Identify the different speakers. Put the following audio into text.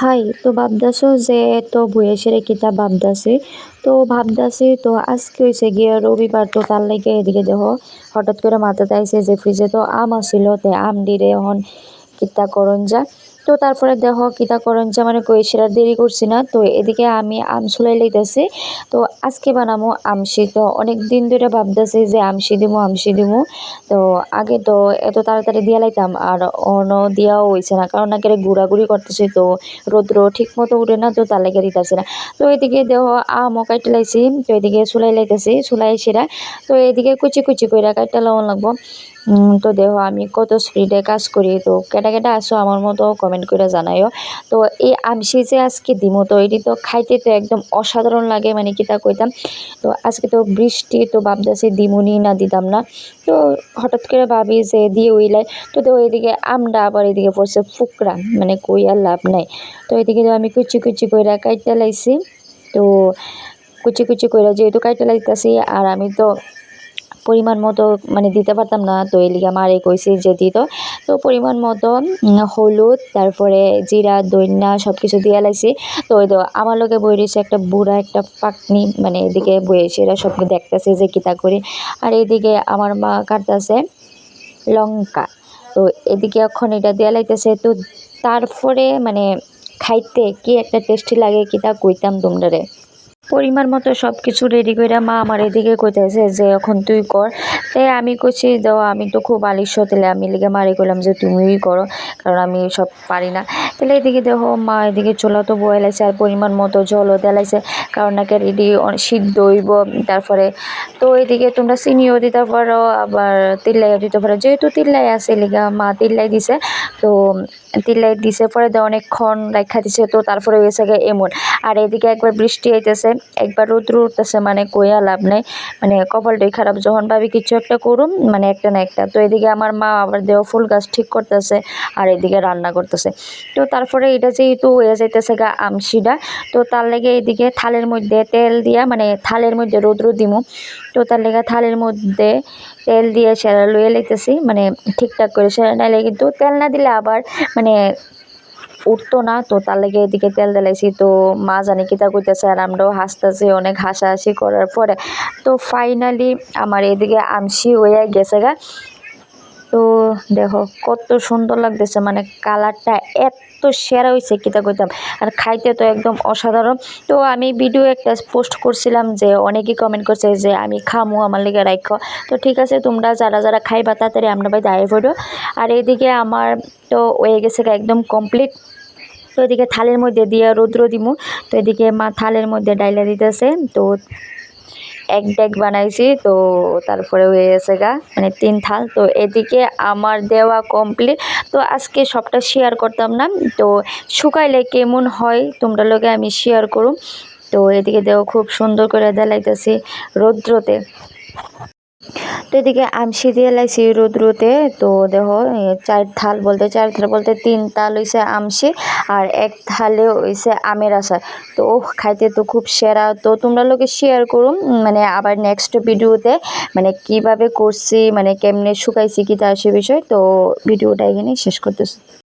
Speaker 1: High তো ভাবতাছো যে তো বইয়ে সেরে কিতা ভাবতাছি তো আজকে হয়েছে গিয়ে রবিবার তো তার লাগে এদিকে দেখো হঠাৎ করে মাথাতে আইছে যে ফ্রিজে তো আম আসিল তে আম দিলে এখন কিতা করণ যা তো তারপরে দেখো কিতা করণ যা মানে কই সেরা দেরি করছি না তো এদিকে আমি আম ছুলাই লইতেছি তো আজকে বানামো আমশি তো অনেক দিন ধরে ভাবতেছি যে আমশি দিমু তো আগে তো এত তাড়াতাড়ি দিয়া লাইতাম আর অন দিয়াও হইছে না কারণ নাকি ঘোরাঘুরি করতেছি তো রৌদ্র ঠিক মতো উঠে না তো তার লেগে দিতেছে না তো এদিকে দেহ আমও কাইটে লাইছি তো এদিকে চুলাই লাইতেছি চুলাই সেরা তো এদিকে কুচি কুচি করে কাইটা লওয়া লাগবো তো দেহ আমি কত স্পিডে কাজ করি তো কেটা কেটা আসো আমার মতো কমেন্ট করে জানাইও তো এই আমসি যে আজকে দিমো তো এটি তো খাইতে তো একদম অসাধারণ লাগে মানে কিতা কইতাম তো আজকে তো বৃষ্টি তো ভাবতেছি দিমুনি না দিতাম না তো হঠাৎ করে ভাবি যে দিয়ে উইলাই তো এদিকে আমটা আবার এদিকে পড়ছে ফুকরা মানে কই আর লাভ নাই তো এদিকে আমি কুচি কুচি কইরা কাইটা লাইছি তো কুচি কুচি কইরা যেহেতু কাইটা লাইতাছি আর আমি তো পরিমাণ মতো মানে দিতে পারতাম না তো এই লিগা মারে কইছি যে দিত তো পরিমাণ মতো হলুদ তারপরে জিরা ধনিয়া সব কিছু দিয়ে লাইছি তো ওই তো আমার লগে বই রয়েছে একটা বুড়া একটা পাকনি মানে এদিকে বইয়েছে এরা সব দেখতেছে যে কিতা করি আর এদিকে আমার মা কাটতেছে লঙ্কা তো এদিকে এখন এটা দেয়া লাইতেছে তো তারপরে মানে খাইতে কি একটা টেস্টি লাগে কিতা কইতাম তোমরারে পরিমাণ মতো সব কিছু রেডি করে মা আমার এদিকে কইতেছে যে এখন তুই কর তাই আমি কইছি দাও আমি তো খুব আলিস্য তাহলে আমি লিগে মারি করলাম যে তুমিই করো কারণ আমি সব পারি না তাহলে এদিকে দেখো মা এদিকে চোলা তো বয়েলাইছে আর পরিমাণ মতো জলও দেলাইছে কারণ নাকি এটি সিদ্ধ হইব তারপরে তো এদিকে তোমরা চিনিও দিতে পারো আবার তিল্লাইও দিতে পারো যেহেতু তিল্লাই আছে লিগা মা তিল্লাই দিছে তো তিল্লাই দিছে পরে অনেকক্ষণ রাখা দিছে তো তারপরে হয়েছে এমন আর এদিকে একবার বৃষ্টি আইতেছে একবার রৌদ্র উঠতেছে মানে কইয়া লাভ নাই মানে কপালটাই খারাপ যখন ভাবি কিছু একটা করুম মানে একটা না একটা তো এদিকে আমার মা আবার দেহ ফুল গাছ ঠিক করতেছে আর এদিকে রান্না করতেছে তো তারপরে এটা যেহেতু হয়ে যাইতেছে আমসিটা তো তার লেগে এদিকে থালের মধ্যে তেল দিয়া মানে থালের মধ্যে রৌদ্র দিমু তো তার লেগে থালের মধ্যে তেল দিয়ে সেরা লইয়ে লাইতেছি মানে ঠিকঠাক করে সেরা নাইলে কিন্তু তেল না দিলে আবার মানে উঠতো না তো তার লেগে এদিকে তেল দিলাইছি তো মা জানি কিতা কইতেছে আর আমরাও হাসতেছি অনেক হাসাহাসি করার পরে তো ফাইনালি আমার এদিকে আমসি হয়ে গেছে তো দেখো কত সুন্দর লাগতেছে মানে কালারটা এত সেরা হয়েছে কিতা কইতাম আর খাইতে তো একদম অসাধারণ তো আমি ভিডিও একটা পোস্ট করছিলাম যে অনেকেই কমেন্ট করছে যে আমি খামু আমার লেগে রাখো তো ঠিক আছে তোমরা যারা যারা খাইবা তাড়াতাড়ি আমরা ভাই দাঁড়িয়ে পড়ো আর এইদিকে আমার তো হয়ে গেছে একদম কমপ্লিট তো এদিকে থালের মধ্যে দিয়ে রৌদ্র দিমু তো এদিকে মা থালের মধ্যে ডাইলা দিতেছে তো এক ডেক বানাইছি তো তারপরে হয়ে গেছে মানে 3 থাল তো এদিকে আমার দেওয়া কমপ্লিট তো আজকে সবটা শেয়ার করতাম না তো শুকাইলে কেমন হয় তোমরা লগে আমি শেয়ার করুম তো এদিকে দেওয়া খুব সুন্দর করে দেলাইতেছি রৌদ্রতে তো এদিকে আমসি দিয়ে লাইছি রৌদ্রতে তো দেখো 4 থাল বলতে 3 থাল হইছে আমসি আর 1 থালে হইছে আমের আচার তো খাইতে তো খুব সেরা তো তোমরা লোকে শেয়ার করুম মানে আবার নেক্সট ভিডিওতে মানে কিভাবে করছি মানে কেমনে শুকাইছি কি তার সে বিষয় তো ভিডিওটা এখানে শেষ করতেছি।